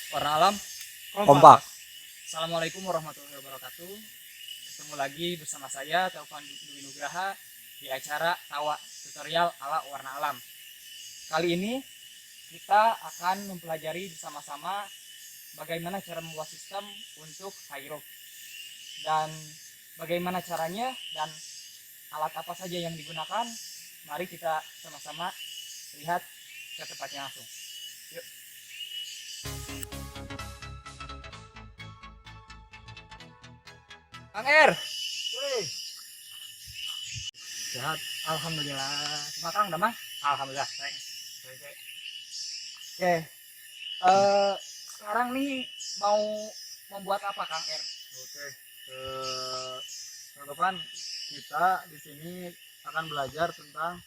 Warna alam Kompak. Assalamualaikum warahmatullahi wabarakatuh. Ketemu lagi bersama saya Taufan Dwi Nugraha di acara Tawa Tutorial ala Warna Alam. Kali ini kita akan mempelajari bersama-sama bagaimana cara membuat sistem untuk high-roof dan bagaimana caranya dan alat apa saja yang digunakan. Mari kita sama-sama lihat ke tempatnya langsung. Yuk. Kang Er, sehat? Alhamdulillah. Cuma Kang, udah mah? Alhamdulillah. Baik. Oke. Sekarang nih mau membuat apa Kang Er? Oke, teman-teman, kita di sini akan belajar tentang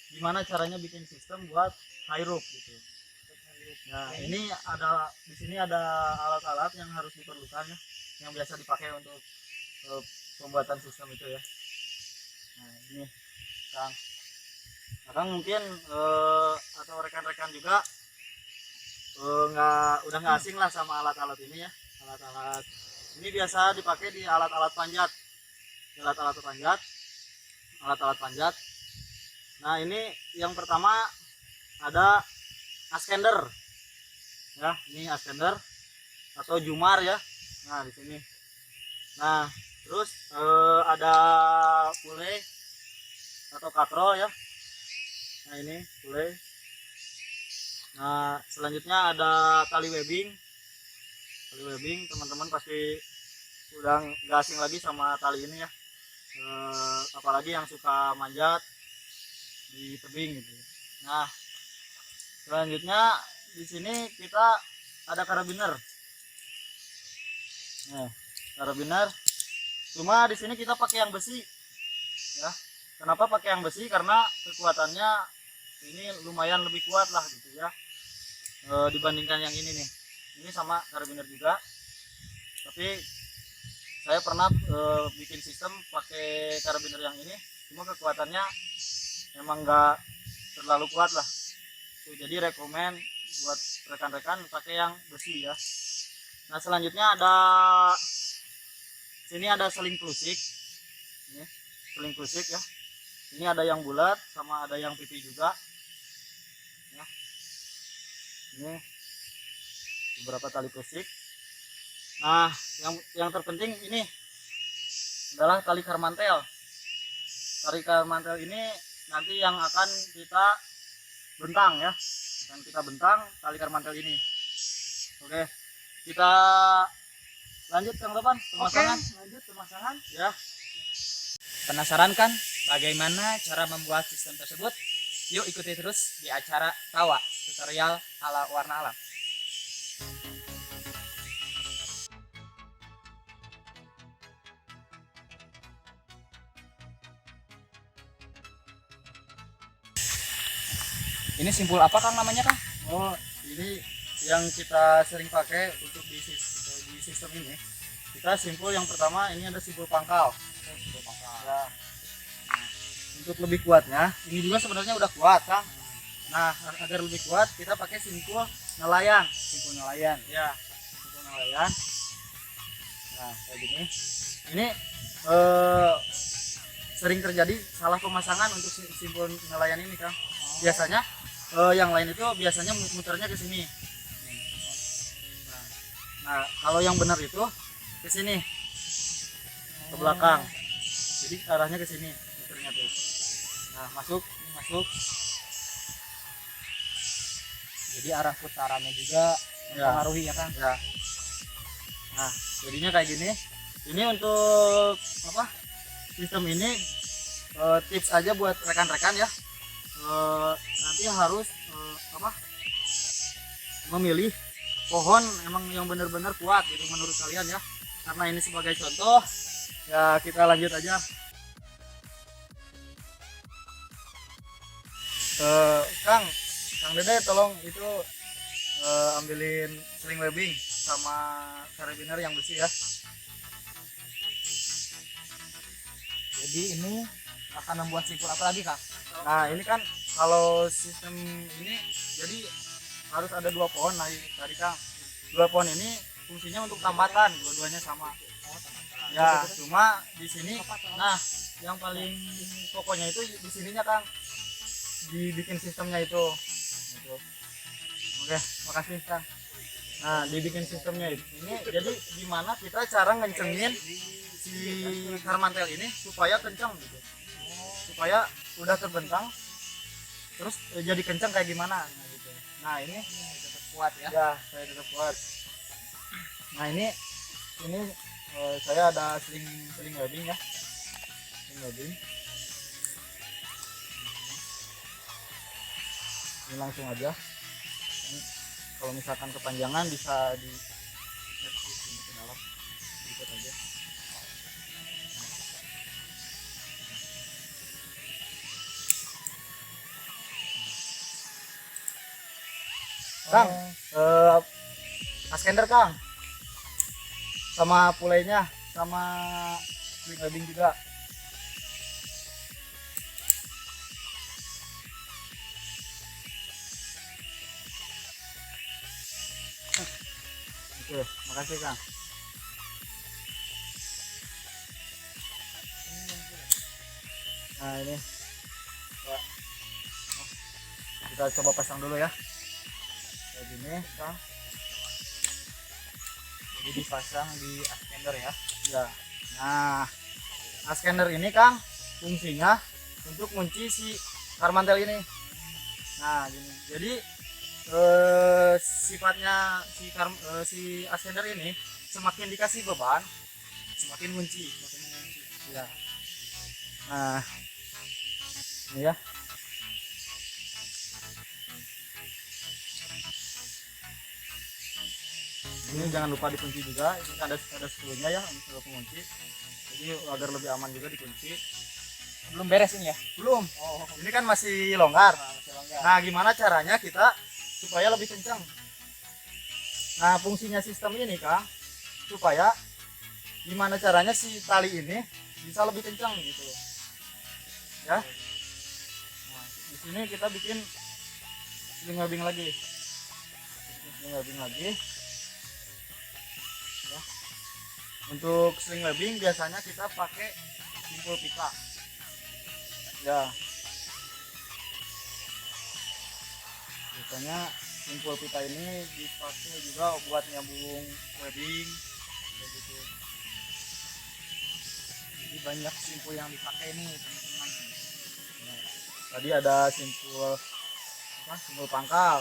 gimana caranya bikin sistem buat high roof gitu. Nah, ini di sini ada alat-alat yang harus diperlukan ya, yang biasa dipakai untuk pembuatan sistem itu ya. Nah, ini Kang. Kang mungkin atau rekan-rekan juga udah nggak asing lah sama alat-alat ini ya. Alat-alat ini biasa dipakai di alat-alat panjat. Alat-alat panjat. Nah, ini yang pertama ada askender. Ya, ini askender atau jumar ya. Nah, di sini. Nah, terus ada pule atau katrol ya. Nah, ini pule. Nah, selanjutnya ada tali webbing. Teman-teman pasti udah nggak asing lagi sama tali ini ya. Apalagi yang suka manjat di tebing gitu. Nah, selanjutnya di sini kita ada karabiner. Nah, karabiner. Cuma di sini kita pakai yang besi. Ya. Kenapa pakai yang besi? Karena kekuatannya ini lumayan lebih kuat lah gitu ya. Dibandingkan yang ini nih. Ini sama karabiner juga. Tapi saya pernah bikin sistem pakai karabiner yang ini, cuma kekuatannya memang nggak terlalu kuat lah. Jadi rekomen buat rekan-rekan pakai yang besi ya. Nah, selanjutnya sini ada seling plusik. Ini seling plusik ya. Ini ada yang bulat sama ada yang pipi juga. Ya. Ini beberapa tali plusik. Nah, yang terpenting ini adalah tali karmantel. Tali karmantel ini nanti yang akan kita bentang ya. Akan kita bentang tali karmantel ini. Oke, kita lanjut Kang Topan pemasangan. Lanjut pemasangan ya. Penasaran kan bagaimana cara membuat sistem tersebut? Yuk ikuti terus di acara Tawa Tutorial ala Warna Alam. Ini simpul apa Kang namanya Kang? Oh, ini yang kita sering pakai untuk di sistem ini. Kita simpul yang pertama ini ada simpul pangkal. Simpul pangkal. Ya. Nah, untuk lebih kuatnya, ini juga sebenarnya udah kuat, Kang. Nah, agar lebih kuat kita pakai simpul nelayan. Simpul nelayan. Ya, simpul nelayan. Nah, kayak gini. Ini sering terjadi salah pemasangan untuk simpul nelayan ini, Kang. Biasanya yang lain itu biasanya muternya ke sini. Nah, kalau yang benar itu ke sini, ke belakang. Jadi arahnya ke sini, muternya tuh. Nah, masuk. Jadi arah putarannya juga mempengaruhi ya Kang? Ya. Nah, jadinya kayak gini. Ini untuk apa? Sistem ini tips aja buat rekan-rekan ya. Nanti harus memilih pohon emang yang benar-benar kuat gitu menurut kalian ya. Karena ini sebagai contoh ya, kita lanjut aja. Kang Dede tolong itu ambilin seling webbing sama karabiner yang besi ya. Jadi ini akan membuat simpul apa lagi Kang? Nah, ini kan kalau sistem ini jadi harus ada 2 pohon tadi Kang. dua pohon ini fungsinya untuk tambatan, dua-duanya sama. Ya, cuma di sini, nah yang paling pokoknya itu di sininya Kang, dibikin sistemnya itu. Gitu. Oke, makasih Kang. Nah, dibikin sistemnya ini jadi gimana kita cara ngencengin si karmantel ini supaya kencang gitu, supaya udah terbentang terus jadi kencang kayak gimana gitu. Nah ini tetap kuat ya. ya saya tetap kuat. Nah ini saya ada sling webbing ya, sling webbing. Ini langsung aja. Ini, kalau misalkan kepanjangan bisa di ke dalam, diikat aja. Kang, askender Kang, sama pulainya, sama sling webbing juga. Oke, makasih Kang. Nah ini, ya. Kita coba pasang dulu ya. Kayak gini, Kang. Jadi dipasang di askender ya. Ya. Nah, askender ini Kang fungsinya untuk kunci si karmantel ini. Nah, gini. Jadi sifatnya si askender ini semakin dikasih beban, semakin kunci. Ya. Nah, ini ya. Ini jangan lupa dikunci juga. Ini ada skrunya ya untuk pengunci. Jadi agar lebih aman juga dikunci. Belum beres ini ya? Belum. Oh, Ini kan masih longgar. masih longgar. Nah, gimana caranya kita supaya lebih kencang? Nah, fungsinya sistem ini, Kang, supaya gimana caranya si tali ini bisa lebih kencang gitu. Ya. Nah, di sini kita bikin sling webbing lagi. Sling webbing lagi. Ya. Untuk sling webbing biasanya kita pakai simpul pita. Ya. Biasanya simpul pita ini dipakai juga buat nyambung webbing kayak gitu. Jadi banyak simpul yang dipakai nih teman-teman. Nah, tadi ada simpul apa? Simpul pangkal.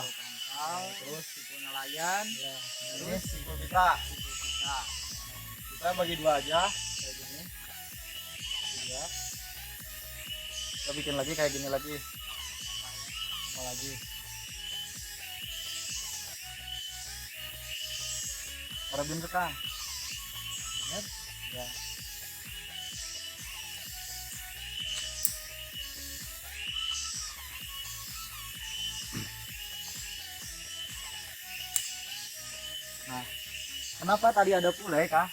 Terus simpul nelayan, Ya. Ini terus simpul pita. simpul pita. Kita bagi dua aja kayak gini. Dua. Kita bikin lagi kayak gini lagi. Sama lagi. Karabin Kang. Ya. Nah, kenapa tadi ada pulai Kang?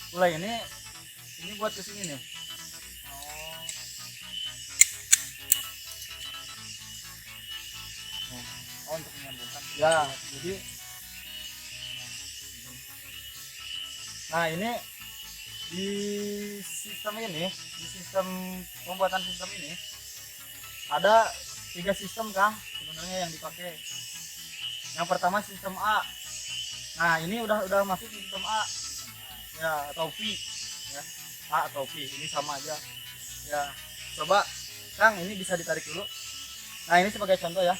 Pulai ini buat kesini nih. Oh, untuk menyambungkan. Ya, jadi nah ini di sistem ini, di sistem pembuatan sistem ini ada 3 sistem Kang sebenarnya yang dipakai. Yang pertama sistem A. Nah, ini udah masuk sistem A. Ya, atau V. Ya. A atau V, ini sama aja. Ya, coba Kang, ini bisa ditarik dulu. Nah, ini sebagai contoh ya.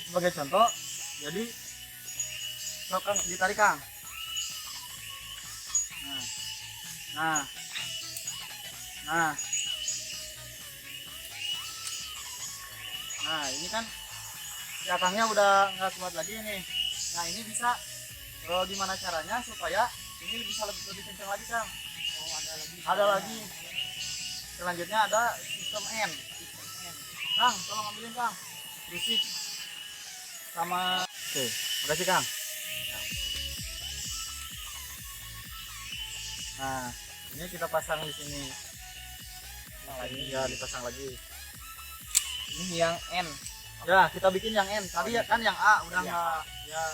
Sebagai contoh, jadi so, Kang, ditarik Kang. Nah, nah, nah, ini kan belakangnya udah nggak kuat lagi nih. Nah, ini bisa gimana caranya supaya ini bisa lebih kencang lagi Kang? Oh, ada lagi. Ada lagi. Selanjutnya ada sistem N. Kang, tolong ambilin Kang. Rusik sama. Oke, makasih Kang. Nah, ini kita pasang di sini. Nah, ini ya dipasang lagi. Ini yang N. Ya, kita bikin yang N. Tadi ya kan yang A udah Iya. nggak, dia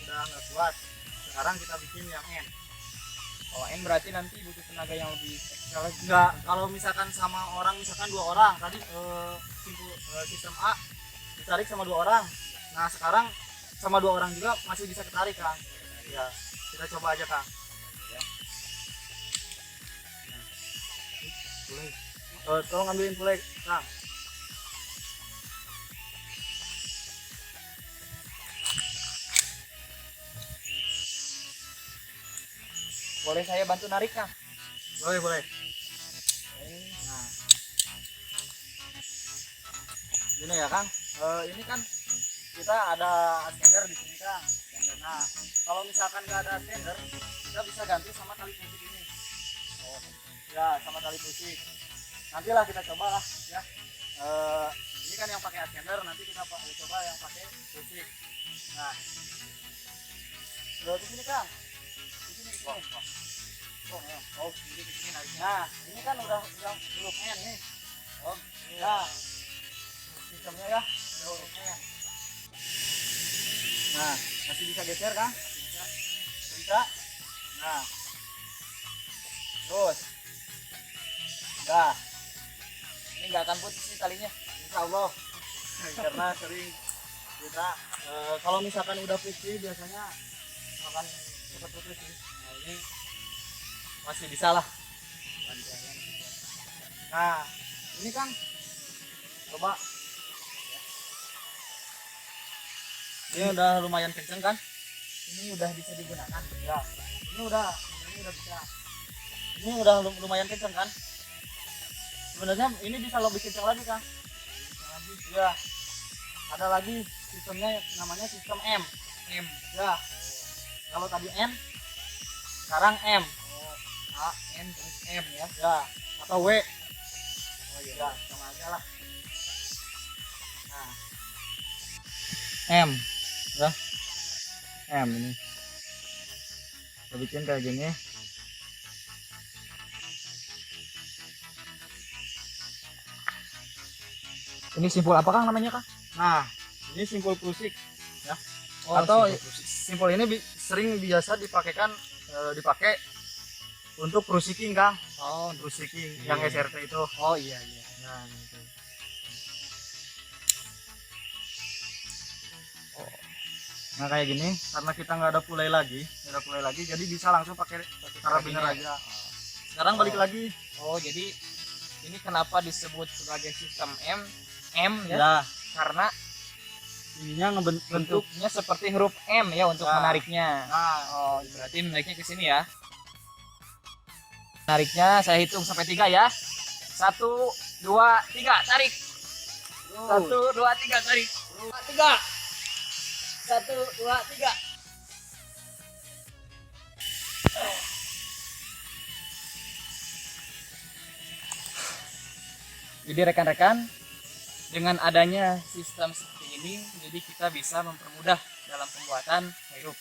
udah nggak kuat. Sekarang kita bikin yang N. Oh, N berarti nanti butuh tenaga yang lebih ekstra lagi. Enggak, kalau misalkan sama orang, misalkan 2 orang tadi sistem A ditarik sama 2 orang. Nah sekarang sama 2 orang juga masih bisa ketarik Kang. Ya kita coba aja Kang. Ya. Boleh. Tolong ambilin pulai Kang. Boleh saya bantu narik, Kang? Boleh. Nah ini ya Kang. Ini kan kita ada extender di sini Kang. Nah kalau misalkan nggak ada extender, kita bisa ganti sama tali pusik ini. Oh ya, sama tali pusik. Nantilah kita coba lah ya. Ini kan yang pakai extender, nanti kita coba yang pakai pusik. Nah di sini Kang, di sini. Ini di sini nariknya. Nah ini kan udah huruf N nih. Oh, Ya sistemnya ya udah huruf N. Nah masih bisa geser Kang? Bisa. Nah terus dah, ini nggak akan putus nih talinya. insya Allah. Karena sering kita kalau misalkan udah putih biasanya akan cepat putus sih. Nah ini masih bisa lah. Nah ini Kang, coba. Ini udah lumayan kenceng kan? Ini udah bisa digunakan. Ya, ini udah bisa. Ini udah lumayan kenceng kan? Sebenarnya ini bisa lebih kenceng lagi Kang. Ya, ada lagi sistemnya namanya sistem M. M. Ya, kalau tadi N, sekarang M. Oh, A, N, terus M ya. Ya, atau W. Oh iya. Ya, sama aja lah. Nah, M, ya, M ini. Kita bikin kayak gini. Ini simpul apa, Kang, namanya, Kang? Nah, ini simpul pusik, ya. Oh, Atau simpul pusik. simpul ini sering biasa dipakai untuk prusiking Kang. Oh, Prusiking iya. yang SRT itu. Oh iya iya. Nah, gitu. Oh, Nah kayak gini, karena kita nggak ada pulai lagi, jadi bisa langsung pakai karabiner karabiner. aja. Sekarang balik Oh. lagi. Oh, jadi ini kenapa disebut sebagai sistem M ya? Ya, Karena ininya ngebentuk. bentuknya seperti huruf M ya untuk Nah. menariknya. Nah, Oh, berarti menariknya ke sini ya. Menariknya saya hitung sampai 3 ya. 1, 2, 3, tarik. 1, 2, 3, tarik. 3. 1, 2, 3. Jadi rekan-rekan, dengan adanya sistem seperti ini, jadi kita bisa mempermudah dalam pembuatan hirup.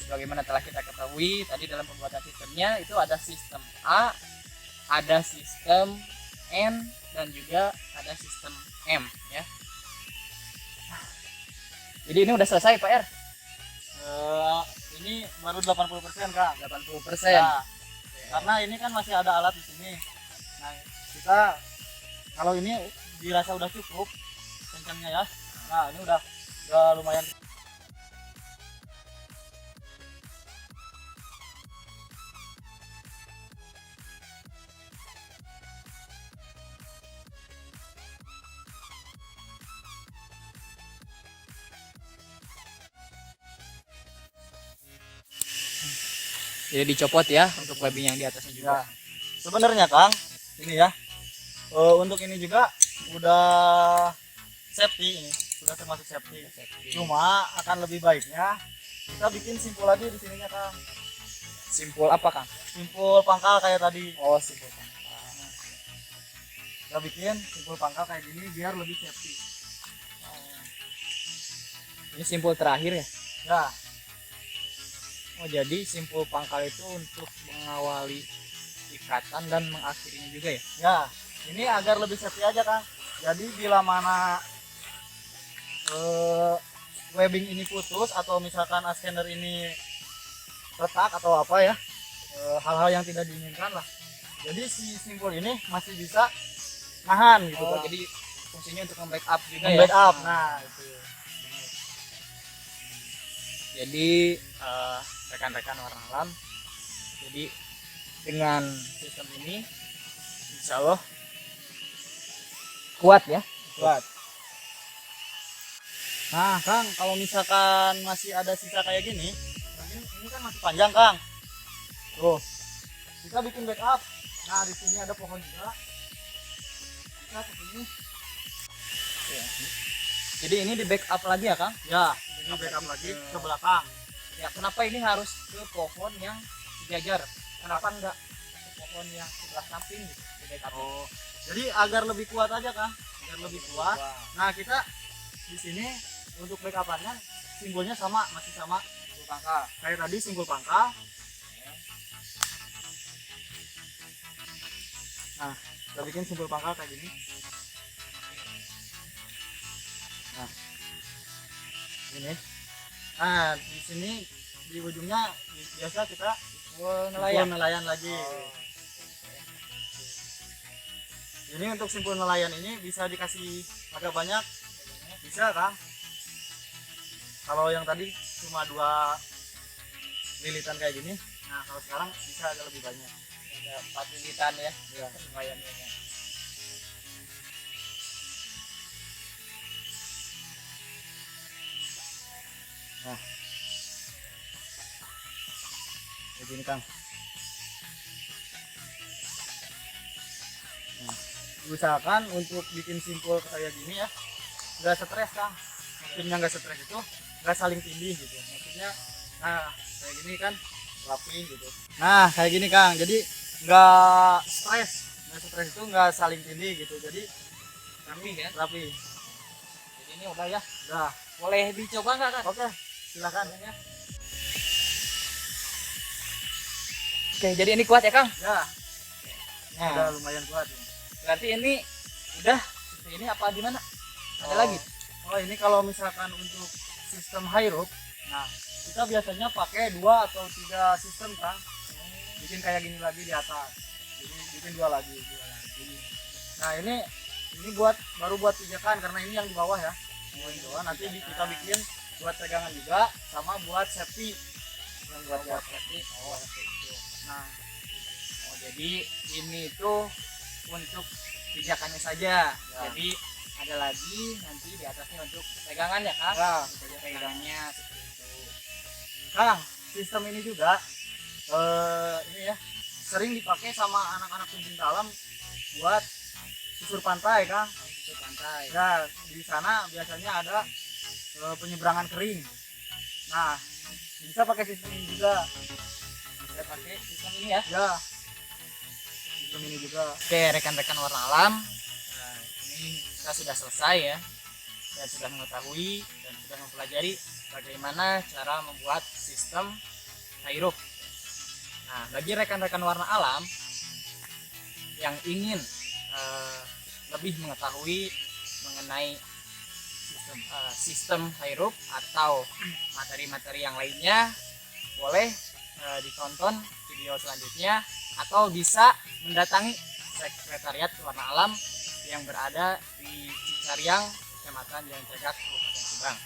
Sebagaimana telah kita ketahui tadi dalam pembuatan sistemnya itu ada sistem A, ada sistem N, dan juga ada sistem M ya. Jadi ini udah selesai Pak R. ini baru 80% Kang. 80%. Nah, karena ini kan masih ada alat di sini. Nah, kita kalau ini dirasa udah cukup kencangnya ya. Nah, ini udah lumayan. Jadi dicopot ya untuk webbing yang di atasnya juga. Ya, sebenarnya Kang, ini ya. Untuk ini juga udah safety ini, sudah termasuk safety. Cuma akan lebih baiknya kita bikin simpul lagi di sininya Kang. Simpul apa Kang? Simpul pangkal kayak tadi. Oh, simpul pangkal. Kita bikin simpul pangkal kayak gini biar lebih safety. Ini simpul terakhir ya? Ya, Oh, jadi simpul pangkal itu untuk mengawali ikatan dan mengakhirinya juga ya? ya. Ini agar lebih safety aja Kang. Jadi bila mana webbing ini putus atau misalkan scanner ini retak atau apa ya, hal-hal yang tidak diinginkan lah, jadi si simpul ini masih bisa nahan gitu. Oh, Kang. jadi fungsinya untuk membackup juga ya. Membackup, nah itu. Jadi rekan-rekan warna alam, jadi dengan sistem ini insya Allah kuat ya, Kuat. Nah Kang, kalau misalkan masih ada sisa kayak gini, ini kan masih panjang Kang. Tuh, kita bikin backup. Nah di sini ada pohon juga. Kita ke sini. ya. Jadi ini di backup lagi ya Kang. Ya, ini backup lagi ke belakang. Ya, kenapa ini harus ke pohon yang sejajar? Kenapa enggak ke pohon yang sebelah samping gitu, di backup? Oh, jadi agar lebih kuat aja Kang, agar lebih kuat. Nah kita di sini untuk backupannya simbolnya sama, masih sama Simbol pangkal. kayak tadi simbol pangkal. Nah kita bikin simbol pangkal kayak gini. Nah ini. Nah di sini di ujungnya biasa kita Nelayan. nelayan lagi. Oh. Ini untuk simpul nelayan ini bisa dikasih agak banyak, bisa Kang. Kalau yang tadi cuma 2 lilitan kayak gini, nah kalau sekarang bisa agak lebih banyak. Ada 4 lilitan ya, Ya. lumayan ya. Nah, kayak gini Kang. Nah, usahakan untuk bikin simpul kayak gini ya, nggak stres Kang. Maksudnya nggak stres itu nggak saling tindih gitu. Maksudnya, nah kayak gini kan rapi gitu. Nah kayak gini Kang, jadi nggak stres itu nggak saling tindih gitu. Jadi Rapi ya. rapi. Jadi ini udah ya. Nah, Boleh dicoba nggak Kang? oke, silakan ya. Oke, jadi ini kuat ya Kang? Ya, Nah, udah lumayan kuat. Ya. berarti ini udah seperti ini apa gimana? Ada Oh. lagi? Oh ini kalau misalkan untuk sistem high rope, nah kita biasanya pakai 2 atau 3 sistem Kang. Bikin kayak gini lagi di atas. Jadi bikin 2 lagi. Nah ini baru buat pijakan karena ini yang di bawah ya. Yang di bawah nanti kita bikin buat pegangan juga sama buat safety yang buat Buat safety. Oh, seperti itu. Nah Oh, jadi ini tuh untuk pijakannya saja. Ya. Jadi ada lagi nanti di atasnya untuk pegangan ya Kang? ya, Untuk pegangannya seperti itu. Kang, sistem ini juga ini ya sering dipakai sama anak-anak pencinta alam buat susur pantai Kang. Untuk pantai. Ya di sana biasanya ada penyeberangan kering. Nah bisa pakai sistem ini juga. Saya pakai sistem ini ya. Ya sistem ini juga. Oke, rekan-rekan warna alam, nah, ini kita sudah selesai ya, dan sudah mengetahui dan sudah mempelajari bagaimana cara membuat sistem high rope. Nah, bagi rekan-rekan warna alam yang ingin lebih mengetahui mengenai sistem high rope atau materi-materi yang lainnya, boleh ditonton video selanjutnya atau bisa mendatangi sekretariat warna alam yang berada di Cicariang, Kecamatan Jalan Cegak, Kabupaten Subang.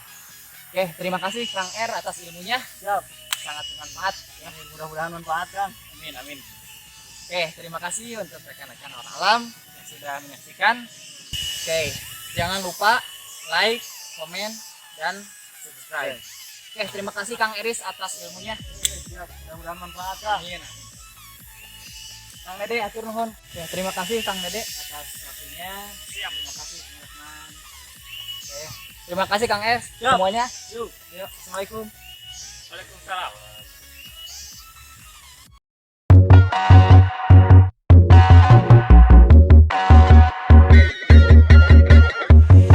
Oke, terima kasih Kang R atas ilmunya. Siap. Sangat bermanfaat ya. Mudah-mudahan manfaat Kang. Amin, amin. Oke, terima kasih untuk rekan-rekan warna alam yang sudah menyaksikan. Oke, jangan lupa like, komen, dan subscribe. Oke, terima kasih Kang Eris atas ilmunya. Siap. Mudah-mudahan manfaat Kang. Amin. Kang Dede, atur nuhun. Ya, terima kasih Kang Dede atas waktunya. Siap. Terima kasih teman-teman. Oke. Terima kasih Kang Es Siap. semuanya. Yuk. Yuk, Assalamualaikum. Waalaikumsalam.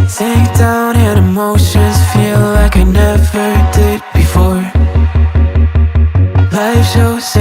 Sink down and emotions feel like I never did before. Life shows